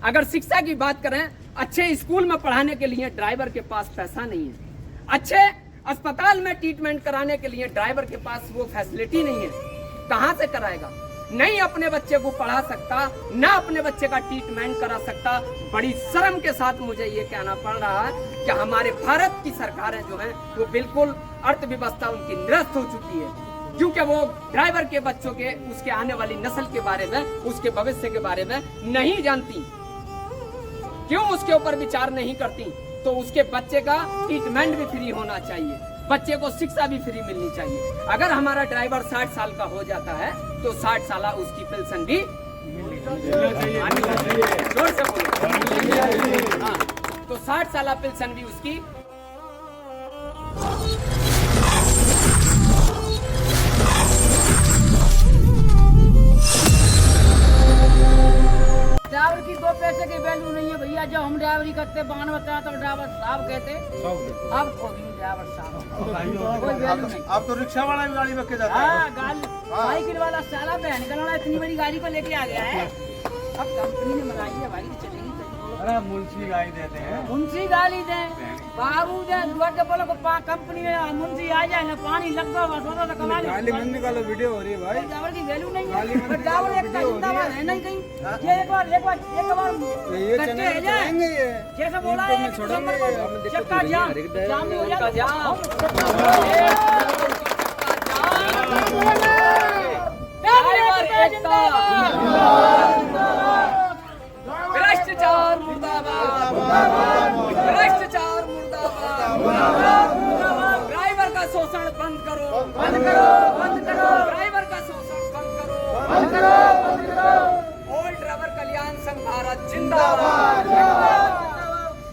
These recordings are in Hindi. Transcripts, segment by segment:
अगर शिक्षा की बात करें, अच्छे स्कूल में पढ़ाने के लिए ड्राइवर के पास पैसा नहीं है, अच्छे अस्पताल में ट्रीटमेंट कराने के लिए ड्राइवर के पास वो फैसिलिटी नहीं है, कहां से कराएगा? नहीं अपने बच्चे को पढ़ा सकता, ना अपने बच्चे का ट्रीटमेंट करा सकता। बड़ी शर्म के साथ मुझे ये कहना पड़ रहा है कि हमारे भारत की सरकारें जो हैं वो बिल्कुल अर्थव्यवस्था उनकी निरस्त हो चुकी है, क्योंकि वो ड्राइवर के बच्चों के, उसके आने वाली नस्ल के बारे में, उसके भविष्य के बारे में नहीं जानती। क्यों उसके ऊपर विचार नहीं करती? तो उसके बच्चे का ट्रीटमेंट भी फ्री होना चाहिए, बच्चे को शिक्षा भी फ्री मिलनी चाहिए। अगर हमारा ड्राइवर 60 साल का हो जाता है तो 60 साल उसकी पेंशन भी जोर से बोलो। हाँ, तो 60 साल पेंशन भी उसकी। ड्राइवर की 2 पैसे की वैल्यू नहीं है भैया। जब हम ड्राइवरी करते बान बताया तो ड्राइवर साहब कहते, अब ड्राइवर साहब। आप तो रिक्शा वाला भी गाड़ी रख के जाता है। हाँ, साइकिल वाला साला बहन का इतनी बड़ी गाड़ी को लेके आ गया है। अब कंपनी ने बनाई है भाई, चलेगी। अरे मुंशी गाड़ी देते हैं, मुंशी गाड़ी दे बाबू दे बोलो कंपनी में मुंशी आ जाए ना, पानी लगता होगा तो कमा गाली मत निकालो, वीडियो हो रही है भाई। ड्राइवर की वैल्यू नहीं है, ड्राइवर एक का जिंदाबाद है नहीं कहीं। ये एक बार करके है जाए, जैसे बोला है चक्का जाम हो भ्रष्टाचार मुर्दाबाद, भ्रष्टाचार मुर्दाबाद। ड्राइवर का शोषण बंद करो, बंद करो, बंद करो। ड्राइवर का शोषण बंद करो, बंद करो, बंद करो। ऑल ड्राइवर कल्याण संघ भारत जिंदाबाद।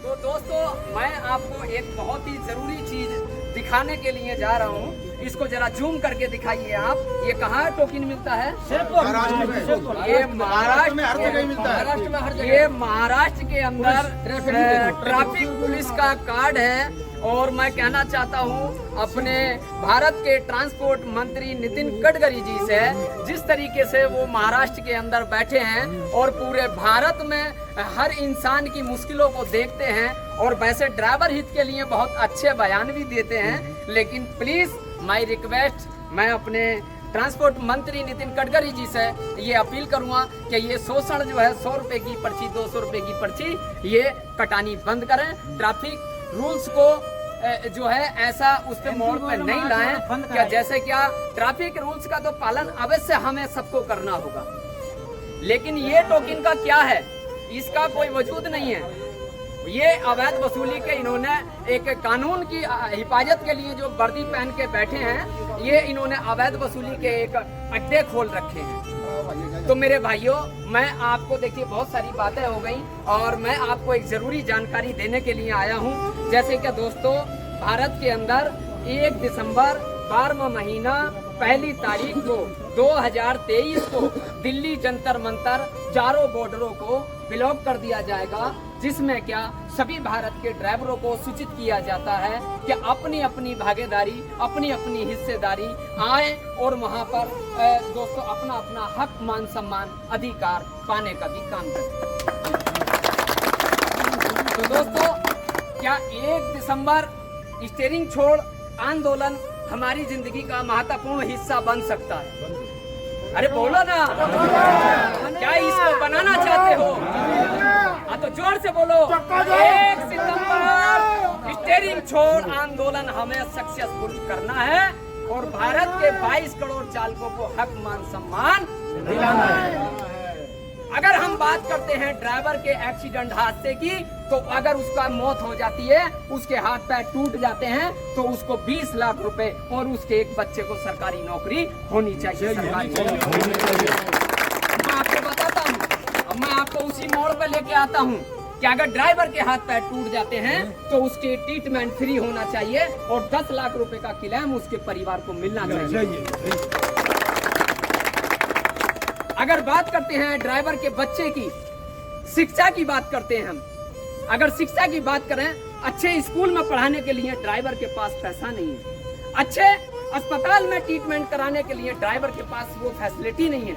तो दोस्तों, मैं आपको एक बहुत ही जरूरी चीज दिखाने के लिए जा रहा हूँ। इसको जरा जूम करके दिखाइए आप। ये कहाँ टोकन मिलता है? ये महाराष्ट्र में हर जगह मिलता है। ये महाराष्ट्र के अंदर ट्रैफिक पुलिस का कार्ड है। और मैं कहना चाहता हूँ अपने भारत के ट्रांसपोर्ट मंत्री नितिन गडकरी जी से, जिस तरीके से वो महाराष्ट्र के अंदर बैठे हैं और पूरे भारत में हर इंसान की मुश्किलों को देखते हैं, और वैसे ड्राइवर हित के लिए बहुत अच्छे बयान भी देते हैं। लेकिन प्लीज माय रिक्वेस्ट, मैं अपने ट्रांसपोर्ट मंत्री नितिन गडकरी जी से ये अपील करूंगा कि ये शोषण जो है 100 रुपए की पर्ची, 200 रुपए की पर्ची, ये कटानी बंद करें। ट्रैफिक रूल्स को जो है ऐसा उस पे मोड़ पे नहीं लाएं क्या, जैसे क्या ट्रैफिक रूल्स का तो पालन अवश्य हमें सबको करना होगा, लेकिन ये टोकन का क्या है, इसका कोई वजूद नहीं है। ये अवैध वसूली के इन्होंने एक कानून की हिफाजत के लिए जो वर्दी पहन के बैठे हैं, ये इन्होंने अवैध वसूली के एक अड्डे खोल रखे हैं। तो मेरे भाइयों, मैं आपको देखिए बहुत सारी बातें हो गई और मैं आपको एक जरूरी जानकारी देने के लिए आया हूँ। जैसे कि दोस्तों, भारत के अंदर 1 दिसंबर 12वां महीना 1 तारीख को 2023 को दिल्ली जंतर मंतर चारों बॉर्डरों को ब्लॉक कर दिया जाएगा, जिसमें क्या सभी भारत के ड्राइवरों को सूचित किया जाता है कि अपनी अपनी भागीदारी, अपनी अपनी हिस्सेदारी आए और वहां पर दोस्तों अपना अपना हक, मान सम्मान, अधिकार पाने का भी काम करें। तो दोस्तों, क्या 1 दिसंबर स्टीयरिंग छोड़ आंदोलन हमारी जिंदगी का महत्वपूर्ण हिस्सा बन सकता है? अरे बोलो ना, क्या इसको बनाना चाहते हो? तो जोर से बोलो। 1 सितंबर स्टीयरिंग छोड़ आंदोलन हमें सक्सेसफुल करना है और भारत के 22 करोड़ चालकों को हक, मान सम्मान दिलाना है। अगर हम बात करते हैं ड्राइवर के एक्सीडेंट हादसे की, तो अगर उसका मौत हो जाती है, उसके हाथ पैर टूट जाते हैं, तो उसको 20 लाख रुपए और उसके एक बच्चे को सरकारी नौकरी होनी चाहिए। मैं आपको बताता हूँ, अब मैं आपको उसी मोड़ पे लेके आता हूँ कि अगर ड्राइवर के हाथ पैर टूट जाते हैं तो उसके ट्रीटमेंट फ्री होना चाहिए और 10 लाख रुपए का क्लेम उसके परिवार को मिलना चाहिए। अगर बात करते हैं ड्राइवर के बच्चे की, शिक्षा की बात करते हैं हम, अगर शिक्षा की बात करें, अच्छे स्कूल में पढ़ाने के लिए ड्राइवर के पास पैसा नहीं है, अच्छे अस्पताल में ट्रीटमेंट कराने के लिए ड्राइवर के पास वो फैसिलिटी नहीं है,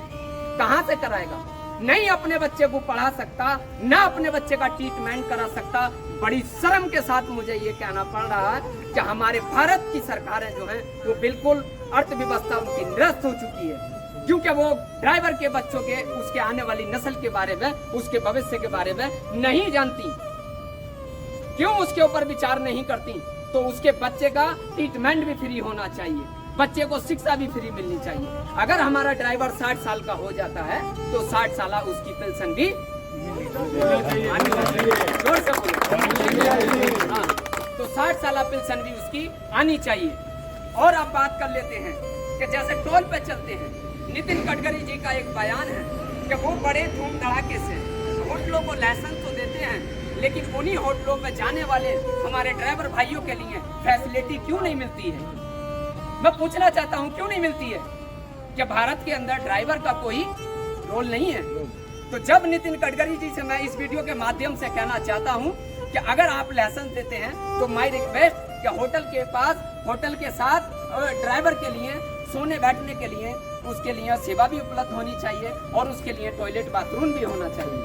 कहां से कराएगा? नहीं अपने बच्चे को पढ़ा सकता, ना अपने बच्चे का ट्रीटमेंट करा सकता। बड़ी शर्म के साथ मुझे ये कहना पड़ रहा है कि हमारे भारत की सरकारें जो हैं वो बिल्कुल अर्थव्यवस्था उनकी निरस्त हो चुकी है, क्योंकि वो ड्राइवर के बच्चों के, उसके आने वाली नस्ल के बारे में, उसके भविष्य के बारे में नहीं जानती। क्यों उसके ऊपर विचार नहीं करती? तो उसके बच्चे का ट्रीटमेंट भी फ्री होना चाहिए, बच्चे को शिक्षा भी फ्री मिलनी चाहिए। अगर हमारा ड्राइवर 60 साल का हो जाता है तो 60 साल उसकी पेंशन भी जोर से बोलो। हाँ, तो 60 साल पेंशन भी उसकी आनी चाहिए। और आप बात कर लेते हैं कि जैसे टोल पे चलते हैं, नितिन गडकरी जी का एक बयान है कि वो बड़े धूम धड़ाके से होटलों को लाइसेंस तो देते हैं, लेकिन उन्हीं होटलों में जाने वाले हमारे ड्राइवर भाइयों के लिए फैसिलिटी क्यों नहीं मिलती है? मैं पूछना चाहता हूं क्यों नहीं मिलती है? क्या भारत के अंदर ड्राइवर का कोई रोल नहीं है? तो जब नितिन गडकरी जी से मैं इस वीडियो के माध्यम से कहना चाहता हूं कि अगर आप लाइसेंस देते हैं तो माय रिक्वेस्ट कि होटल के पास, होटल के साथ ड्राइवर के लिए सोने बैठने के लिए उसके लिए सेवा भी उपलब्ध होनी चाहिए और उसके लिए टॉयलेट बाथरूम भी होना चाहिए।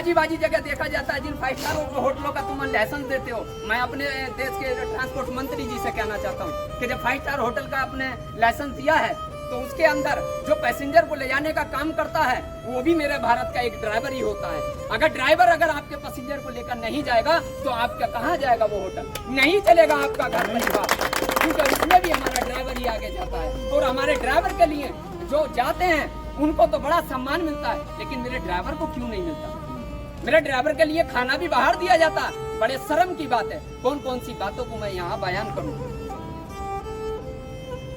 बाजी जगह देखा जाता है जिन 5 स्टार होटलों का तुम लाइसेंस देते हो। मैं अपने देश के ट्रांसपोर्ट मंत्री जी से कहना चाहता हूँ कि जब 5 स्टार होटल का आपने लाइसेंस दिया है तो उसके अंदर जो पैसेंजर को ले जाने का काम करता है वो भी मेरे भारत का एक ड्राइवर ही होता है। अगर ड्राइवर अगर आपके पैसेंजर को लेकर नहीं जाएगा तो आपका कहाँ जाएगा वो होटल? नहीं चलेगा आपका घर परिवार, क्योंकि इसमें भी हमारा ड्राइवर ही आगे जाता है। और हमारे ड्राइवर के लिए जो जाते हैं उनको तो बड़ा सम्मान मिलता है, लेकिन मेरे ड्राइवर को क्यों नहीं मिलता? मेरे ड्राइवर के लिए खाना भी बाहर दिया जाता है। बड़े शर्म की बात है। कौन कौन सी बातों को मैं यहाँ बयान करूँ?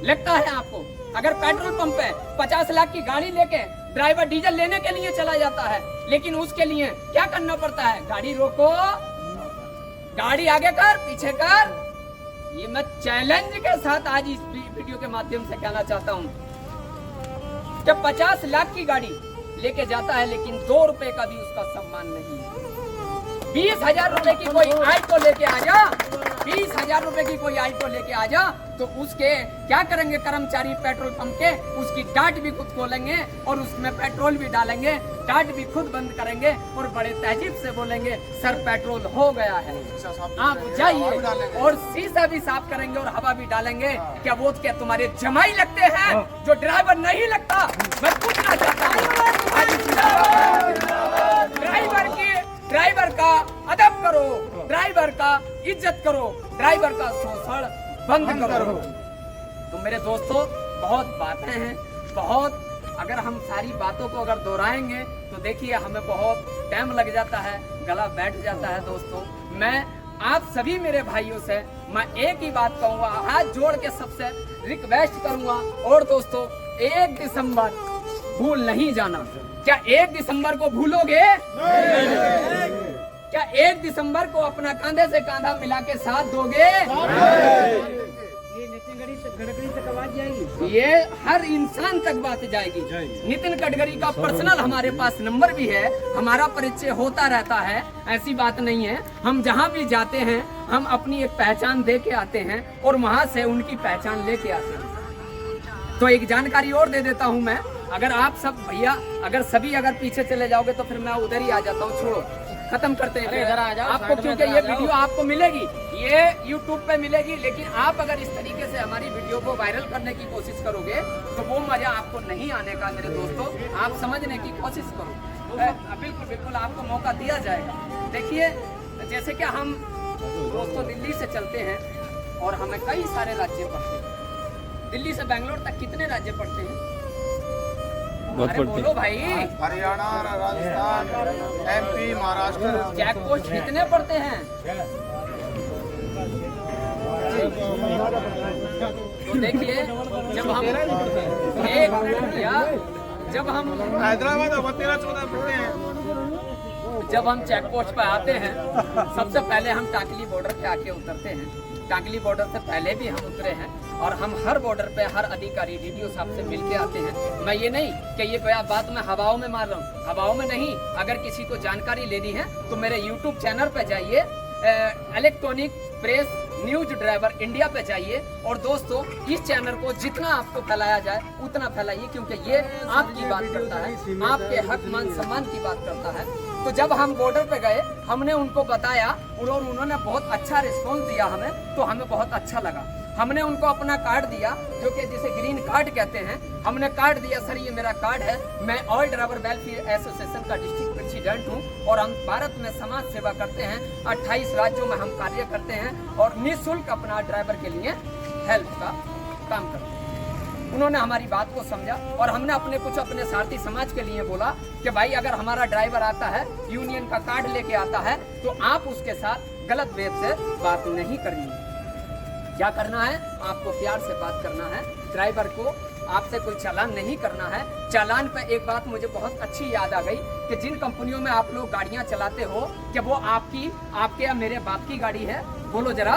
लगता है आपको अगर पेट्रोल पंप पे 50 लाख की गाड़ी लेके ड्राइवर डीजल लेने के लिए चला जाता है, लेकिन उसके लिए क्या करना पड़ता है? गाड़ी रोको, गाड़ी आगे कर, पीछे कर। ये मैं चैलेंज के साथ आज इस वीडियो के माध्यम से कहना चाहता हूँ कि 50 लाख की गाड़ी लेके जाता है लेकिन 2 रुपए का भी उसका सम्मान नहीं है। 20,000 रुपए की कोई आल्टो लेके आ जा, 20,000 रुपए की कोई आल्टो लेके आ जा तो उसके क्या करेंगे कर्मचारी पेट्रोल पंप के? उसकी डाट भी खुद खोलेंगे और उसमें पेट्रोल भी डालेंगे, डाट भी खुद बंद करेंगे और बड़े तहजीब से बोलेंगे सर पेट्रोल हो गया है, आप जाइए। और शीशा भी साफ करेंगे और हवा भी डालेंगे। क्या वो क्या तुम्हारे जमाई लगते हैं जो ड्राइवर नहीं लगता? मैं पूछना चाहता हूँ ड्राइवर का अदब करो, ड्राइवर का इज्जत करो, ड्राइवर का शोषण बंद करो। तो मेरे दोस्तों बहुत बातें हैं, बहुत। अगर हम सारी बातों को अगर दोहराएंगे तो देखिए हमें बहुत टाइम लग जाता है, गला बैठ जाता है। दोस्तों मैं आप सभी मेरे भाइयों से मैं एक ही बात कहूँगा, हाथ जोड़ के सबसे रिक्वेस्ट करूँगा। और दोस्तों 1 दिसंबर भूल नहीं जाना। क्या 1 दिसंबर को भूलोगे? क्या 1 दिसंबर को अपना कंधे से कंधा मिला के साथ दोगे? ये नितिन गडकरी तक आवाज जाएगी, ये हर इंसान तक बात जाएगी। नितिन गडकरी का पर्सनल हमारे पास नंबर भी है, हमारा परिचय होता रहता है, ऐसी बात नहीं है। हम जहाँ भी जाते हैं हम अपनी एक पहचान दे के आते हैं और वहाँ से उनकी पहचान लेके आते हैं। तो एक जानकारी और दे देता हूँ मैं, अगर आप सब भैया अगर सभी अगर पीछे चले जाओगे तो फिर मैं उधर ही आ जाता हूँ। छोड़ो, खत्म करते हैं इधर आ जाओ आपको, क्योंकि ये वीडियो आपको मिलेगी, ये YouTube पे मिलेगी, लेकिन आप अगर इस तरीके से हमारी वीडियो को वायरल करने की कोशिश करोगे तो वो मजा आपको नहीं आने का। मेरे दोस्तों आप समझने की कोशिश करो, बिल्कुल बिल्कुल आपको मौका दिया जाएगा। देखिए जैसे कि हम दोस्तों दिल्ली से चलते हैं और हमें कई सारे राज्य पड़ते हैं। दिल्ली से बैंगलोर तक कितने राज्य पड़ते हैं? अरे बोलो भाई। Haryana, Rajasthan, MP, Maharashtra. Check post कितने पड़ते हैं? तो देखिए जब हम एक या जब हम हैदराबाद 13-14 पड़ते हैं। जब हम चेक पोस्ट पे आते हैं सबसे पहले हम टाकली बॉर्डर पे आके उतरते हैं। टाकली बॉर्डर से पहले भी हम उतरे हैं और हम हर बॉर्डर पे हर अधिकारी DDO साहब से मिल के आते हैं। मैं ये नहीं कि ये कोई बात मैं हवाओं में मार रहा हूँ, हवाओं में नहीं। अगर किसी को जानकारी लेनी है तो मेरे YouTube चैनल पे जाइए, electronic press news driver India पे जाइए और दोस्तों इस चैनल को जितना आपको फैलाया जाए उतना फैलाइए, क्योंकि ये आपकी बात करता है, आपके हक मान सम्मान की बात करता है। तो जब हम बॉर्डर पे गए हमने उनको बताया और उन्होंने बहुत अच्छा रिस्पॉन्स दिया हमें, तो हमें बहुत अच्छा लगा। हमने उनको अपना कार्ड दिया जो कि जिसे ग्रीन कार्ड कहते हैं, हमने कार्ड दिया, सर ये मेरा कार्ड है, मैं ऑल ड्राइवर वेलफेयर एसोसिएशन का डिस्ट्रिक्ट प्रेसिडेंट हूँ और हम भारत में समाज सेवा करते हैं, 28 राज्यों में हम कार्य करते हैं और निःशुल्क अपना ड्राइवर के लिए हेल्प का काम करते हैं। उन्होंने हमारी बात को समझा और हमने अपने सारथी समाज के लिए बोला कि भाई अगर हमारा ड्राइवर आता है, यूनियन का कार्ड लेके आता है, तो आप उसके साथ गलत वे से बात नहीं करनी है। क्या करना है, आपको प्यार से बात करना है, ड्राइवर को आपसे कोई चालान नहीं करना है। चालान पे एक बात मुझे बहुत अच्छी याद आ गई कि जिन कंपनियों में आप लोग गाड़ियां चलाते हो, कि वो आपके या मेरे बाप की गाड़ी है, बोलो जरा।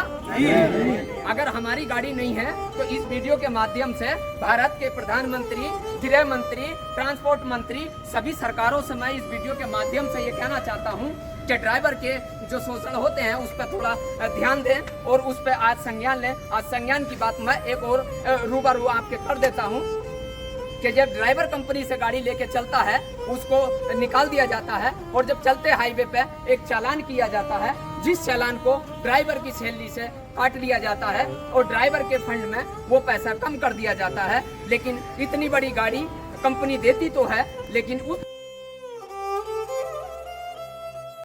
अगर हमारी गाड़ी नहीं है तो इस वीडियो के माध्यम से भारत के प्रधानमंत्री, गृह मंत्री, ट्रांसपोर्ट मंत्री, सभी सरकारों से मैं इस वीडियो के माध्यम से ये कहना चाहता हूँ कि ड्राइवर के जो शोषण होते हैं उस पर थोड़ा ध्यान दें और उस पर आज संज्ञान लें। आज संज्ञान की बात मैं एक और रूबरू आपके कर देता हूँ कि जब ड्राइवर कंपनी से गाड़ी लेके चलता है उसको निकाल दिया जाता है और जब चलते हाईवे पे एक चालान किया जाता है, जिस चालान को ड्राइवर की सैलरी से काट लिया जाता है और ड्राइवर के फंड में वो पैसा कम कर दिया जाता है। लेकिन इतनी बड़ी गाड़ी कंपनी देती तो है, लेकिन उस